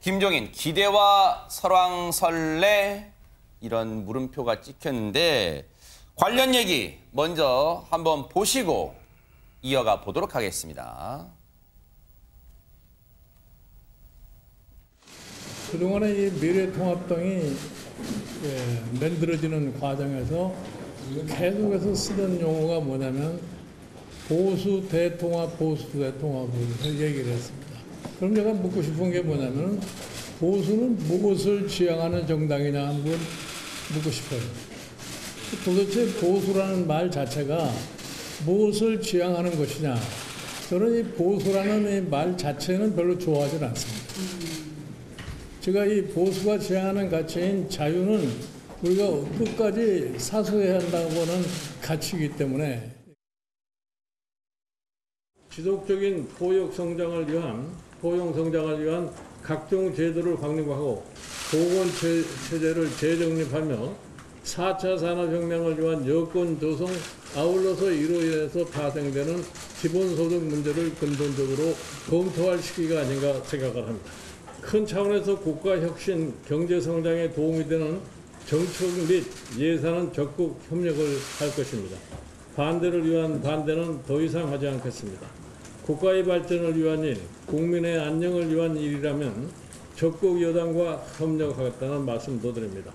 김종인 기대와 설왕설래 이런 물음표가 찍혔는데 관련 얘기 먼저 한번 보시고 이어가 보도록 하겠습니다. 그동안에 이 미래통합당이 만들어지는 과정에서 계속해서 쓰던 용어가 뭐냐면 보수 대통합으로 얘기를 했습니다. 그럼 제가 묻고 싶은 게 뭐냐면 보수는 무엇을 지향하는 정당이냐 하는 걸 묻고 싶어요. 도대체 보수라는 말 자체가 무엇을 지향하는 것이냐. 저는 이 보수라는 이 말 자체는 별로 좋아하지 않습니다. 제가 이 보수가 지향하는 가치인 자유는 우리가 끝까지 사수해야 한다고 하는 가치이기 때문에 지속적인 포용 성장을 위한 각종 제도를 확립하고 보건 체제를 재정립하며 4차 산업혁명을 위한 여건 조성 아울러서 이로 인해서 파생되는 기본소득 문제를 근본적으로 검토할 시기가 아닌가 생각을 합니다. 큰 차원에서 국가혁신, 경제성장에 도움이 되는 정책 및 예산은 적극 협력을 할 것입니다. 반대를 위한 반대는 더 이상 하지 않겠습니다. 국가의 발전을 위한 일, 국민의 안녕을 위한 일이라면 적극 여당과 협력하겠다는 말씀도 드립니다.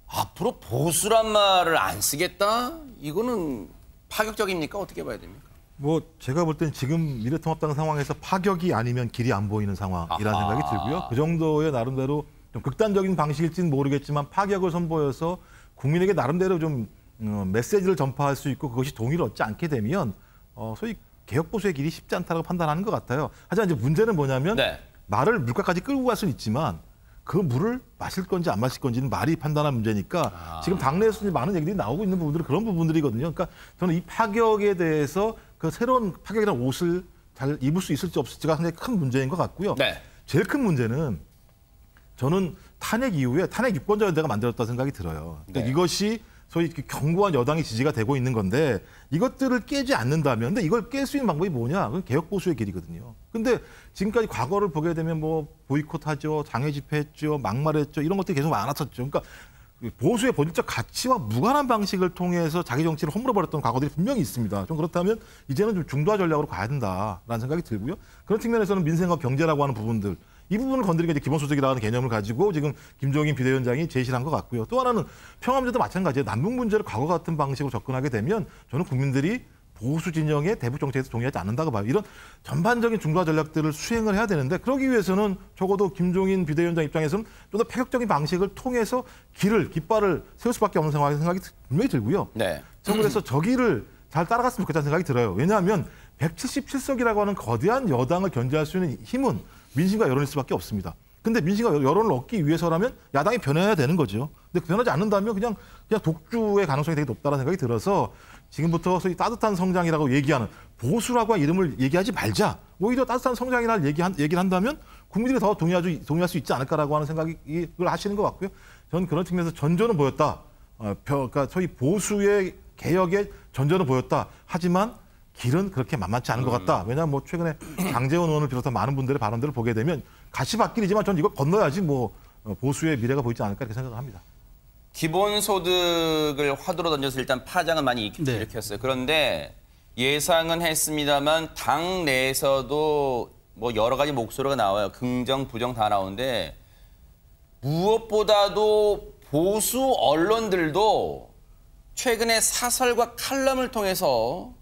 앞으로 보수란 말을 안 쓰겠다? 이거는 파격적입니까? 어떻게 봐야 됩니까? 뭐 제가 볼 땐 지금 미래통합당 상황에서 파격이 아니면 길이 안 보이는 상황이라는 생각이 들고요. 그 정도의 나름대로 좀 극단적인 방식일지는 모르겠지만 파격을 선보여서 국민에게 나름대로 좀 메시지를 전파할 수 있고 그것이 동의를 얻지 않게 되면 소위 개혁보수의 길이 쉽지 않다고 판단하는 것 같아요. 하지만 이제 문제는 뭐냐면 말을 물가까지 끌고 갈 수는 있지만 그 물을 마실 건지 안 마실 건지는 말이 판단할 문제니까 지금 당내에서 많은 얘기들이 나오고 있는 부분들은 그런 부분들이거든요. 그러니까 저는 이 파격에 대해서 그 새로운 파격이라는 옷을 잘 입을 수 있을지 없을지가 상당히 큰 문제인 것 같고요. 제일 큰 문제는 저는 탄핵 이후에 탄핵 유권자연대가 만들었다고 생각이 들어요. 그러니까 이것이 소위 견고한 여당의 지지가 되고 있는 건데 이것들을 깨지 않는다면 근데 이걸 깰 수 있는 방법이 뭐냐? 그건 개혁보수의 길이거든요. 근데 지금까지 과거를 보게 되면 뭐 보이콧하죠, 장애 집회했죠, 막말했죠 이런 것들이 계속 많았었죠. 그러니까 보수의 본질적 가치와 무관한 방식을 통해서 자기 정치를 허물어버렸던 과거들이 분명히 있습니다. 좀 그렇다면 이제는 좀 중도화 전략으로 가야 된다라는 생각이 들고요. 그런 측면에서는 민생과 경제라고 하는 부분들 이 부분을 건드리게 이제 기본소득이라는 개념을 가지고 지금 김종인 비대위원장이 제시를 한 것 같고요. 또 하나는 평화 문제도 마찬가지예요. 남북 문제를 과거 같은 방식으로 접근하게 되면 저는 국민들이 보수 진영의 대북 정책에서 동의하지 않는다고 봐요. 이런 전반적인 중도화 전략들을 수행을 해야 되는데 그러기 위해서는 적어도 김종인 비대위원장 입장에서는 좀 더 파격적인 방식을 통해서 깃발을 세울 수밖에 없는 상황이 생각이 분명히 들고요. 저는 그래서 저 길을 잘 따라갔으면 좋겠다는 생각이 들어요. 왜냐하면 177석이라고 하는 거대한 여당을 견제할 수 있는 힘은 민심과 여론일 수밖에 없습니다. 근데 민심과 여론을 얻기 위해서라면 야당이 변해야 되는 거죠. 근데 변하지 않는다면 그냥 독주의 가능성이 되게 높다는 생각이 들어서 지금부터 소위 따뜻한 성장이라고 얘기하는 보수라고 한 이름을 얘기하지 말자. 오히려 따뜻한 성장이라는 얘기를 한다면 국민들이 더 동의할 수 있지 않을까라고 하는 생각을 하시는 것 같고요. 저는 그런 측면에서 전조는 보였다. 그러니까 소위 보수의 개혁의 전조는 보였다. 하지만 길은 그렇게 만만치 않은 것 같다. 왜냐하면 뭐 최근에 장제원 의원을 비롯한 많은 분들의 발언들을 보게 되면 가시밭길이지만 저는 이걸 건너야지 뭐 보수의 미래가 보이지 않을까 이렇게 생각을 합니다. 기본소득을 화두로 던져서 일단 파장은 많이 일으켰어요. 그런데 예상은 했습니다만 당 내에서도 뭐 여러 가지 목소리가 나와요. 긍정, 부정 다 나오는데 무엇보다도 보수 언론들도 최근에 사설과 칼럼을 통해서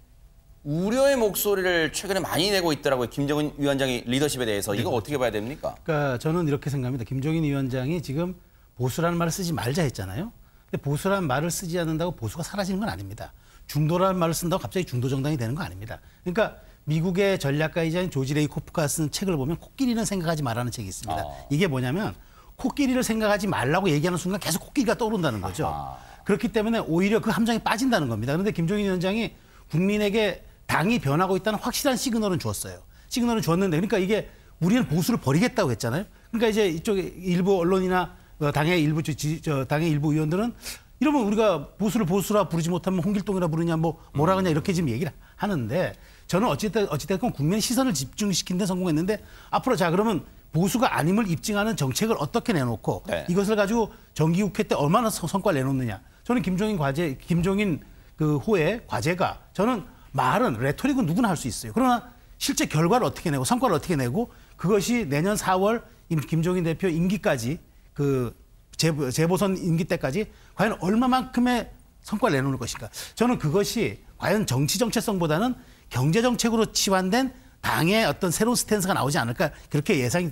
우려의 목소리를 최근에 많이 내고 있더라고요. 김종인 위원장의 리더십에 대해서. 이거 어떻게 봐야 됩니까? 그러니까 저는 이렇게 생각합니다. 김종인 위원장이 지금 보수라는 말을 쓰지 말자 했잖아요. 근데 보수라는 말을 쓰지 않는다고 보수가 사라지는 건 아닙니다. 중도라는 말을 쓴다고 갑자기 중도 정당이 되는 거 아닙니다. 그러니까 미국의 전략가이자 조지 레이코프가 쓴 책을 보면 코끼리는 생각하지 말라는 책이 있습니다. 이게 뭐냐면 코끼리를 생각하지 말라고 얘기하는 순간 계속 코끼리가 떠오른다는 거죠. 그렇기 때문에 오히려 그 함정에 빠진다는 겁니다. 그런데 김종인 위원장이 국민에게 당이 변하고 있다는 확실한 시그널은 줬어요. 시그널은 줬는데 그러니까 이게 우리는 보수를 버리겠다고 했잖아요. 그러니까 이제 이쪽 일부 언론이나 당의 일부 의원들은 이러면 우리가 보수를 보수라 부르지 못하면 홍길동이라 부르냐 뭐라 그러냐 이렇게 지금 얘기를 하는데 저는 어찌됐건 국민의 시선을 집중시키는 데 성공했는데 앞으로 자 그러면 보수가 아님을 입증하는 정책을 어떻게 내놓고 네. 이것을 가지고 정기국회 때 얼마나 성과를 내놓느냐. 저는 김종인 그 호의 과제가 저는 말은 레토릭은 누구나 할 수 있어요. 그러나 실제 결과를 어떻게 내고 성과를 어떻게 내고 그것이 내년 4월 김종인 대표 임기까지 그 재보선 임기 때까지 과연 얼마만큼의 성과를 내놓을 것인가. 저는 그것이 과연 정치 정체성보다는 경제 정책으로 치환된 당의 어떤 새로운 스탠스가 나오지 않을까 그렇게 예상이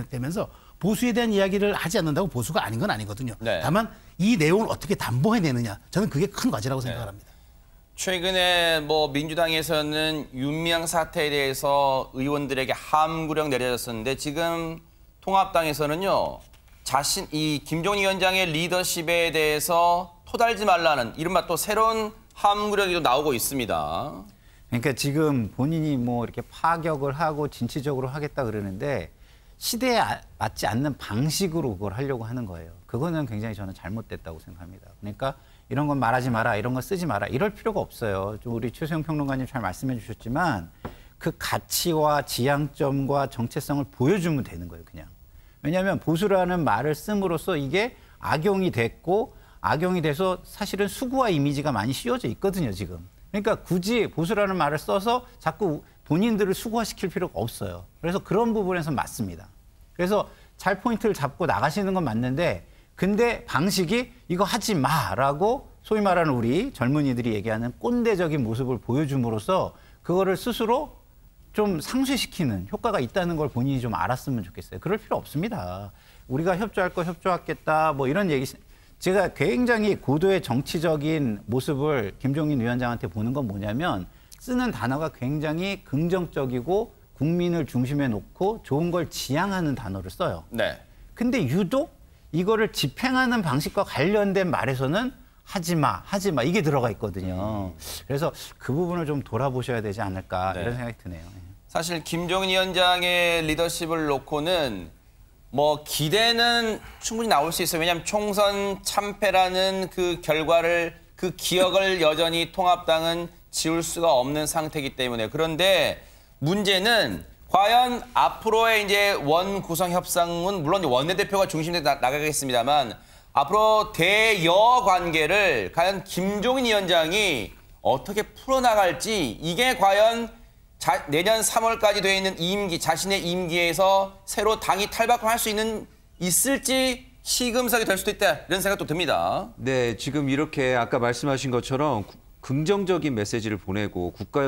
되면서 보수에 대한 이야기를 하지 않는다고 보수가 아닌 건 아니거든요. 네. 다만 이 내용을 어떻게 담보해내느냐 저는 그게 큰 과제라고 생각을 합니다. 최근에 뭐 민주당에서는 윤미향 사태에 대해서 의원들에게 함구령 내려졌었는데 지금 통합당에서는요 이 김종인 위원장의 리더십에 대해서 토달지 말라는 이른바 또 새로운 함구령이 또 나오고 있습니다. 그러니까 지금 본인이 뭐 이렇게 파격을 하고 진취적으로 하겠다 그러는데 시대에 맞지 않는 방식으로 그걸 하려고 하는 거예요. 그거는 굉장히 저는 잘못됐다고 생각합니다. 그러니까 이런 건 말하지 마라, 이런 건 쓰지 마라, 이럴 필요가 없어요. 좀 우리 최수영 평론가님 잘 말씀해 주셨지만 그 가치와 지향점과 정체성을 보여주면 되는 거예요, 그냥. 왜냐하면 보수라는 말을 씀으로써 이게 악용이 됐고 악용이 돼서 사실은 수구와 이미지가 많이 씌워져 있거든요, 지금. 그러니까 굳이 보수라는 말을 써서 자꾸 본인들을 수구화시킬 필요가 없어요. 그래서 그런 부분에서 맞습니다. 그래서 잘 포인트를 잡고 나가시는 건 맞는데 근데 방식이 이거 하지 마라고 소위 말하는 우리 젊은이들이 얘기하는 꼰대적인 모습을 보여줌으로써 그거를 스스로 좀 상쇄시키는 효과가 있다는 걸 본인이 좀 알았으면 좋겠어요. 그럴 필요 없습니다. 우리가 협조할 거 협조하겠다 뭐 이런 얘기 제가 굉장히 고도의 정치적인 모습을 김종인 위원장한테 보는 건 뭐냐면 쓰는 단어가 굉장히 긍정적이고 국민을 중심에 놓고 좋은 걸 지향하는 단어를 써요. 네. 근데 유독 이거를 집행하는 방식과 관련된 말에서는 하지 마 이게 들어가 있거든요. 그래서 그 부분을 좀 돌아보셔야 되지 않을까 네. 이런 생각이 드네요. 사실 김종인 위원장의 리더십을 놓고는 뭐 기대는 충분히 나올 수 있어요. 왜냐하면 총선 참패라는 그 결과를 그 기억을 여전히 통합당은 지울 수가 없는 상태이기 때문에 그런데 문제는 과연 앞으로의 이제 원 구성 협상은 물론 원내대표가 중심에 나가겠습니다만 앞으로 대여 관계를 과연 김종인 위원장이 어떻게 풀어나갈지 이게 과연 내년 3월까지 되어 있는 임기 자신의 임기에서 새로 당이 탈바꿈 할 수 있을지 시금석이 될 수도 있다 이런 생각도 듭니다. 네, 지금 이렇게 아까 말씀하신 것처럼 긍정적인 메시지를 보내고 국가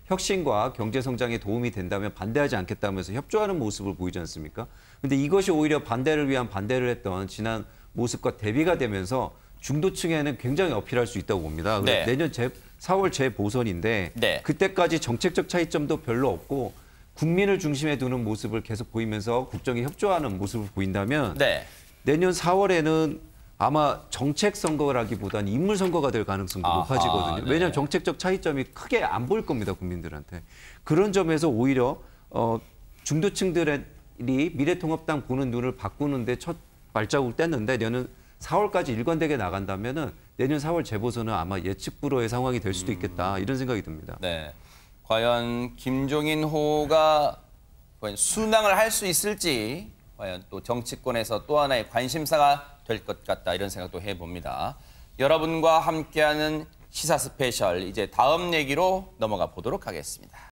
혁신과 경제 성장에 도움이 된다면 반대하지 않겠다면서 협조하는 모습을 보이지 않습니까? 근데 이것이 오히려 반대를 위한 반대를 했던 지난 모습과 대비가 되면서 중도층에는 굉장히 어필할 수 있다고 봅니다. 네. 내년 4월 재보선인데 네. 그때까지 정책적 차이점도 별로 없고 국민을 중심에 두는 모습을 계속 보이면서 국정에 협조하는 모습을 보인다면 네. 내년 4월에는 아마 정책 선거라기보다는 인물 선거가 될 가능성도 아하, 높아지거든요. 네. 왜냐하면 정책적 차이점이 크게 안 보일 겁니다, 국민들한테. 그런 점에서 오히려 중도층들이 미래통합당 보는 눈을 바꾸는데 첫 발자국을 뗐는데 내년 4월까지 일관되게 나간다면은 내년 4월 재보선은 아마 예측 불허의 상황이 될 수도 있겠다 이런 생각이 듭니다. 네. 과연 김종인 호가 과연 순항을 할 수 있을지 과연 또 정치권에서 또 하나의 관심사가 될 것 같다 이런 생각도 해봅니다. 여러분과 함께하는 시사 스페셜 이제 다음 얘기로 넘어가 보도록 하겠습니다.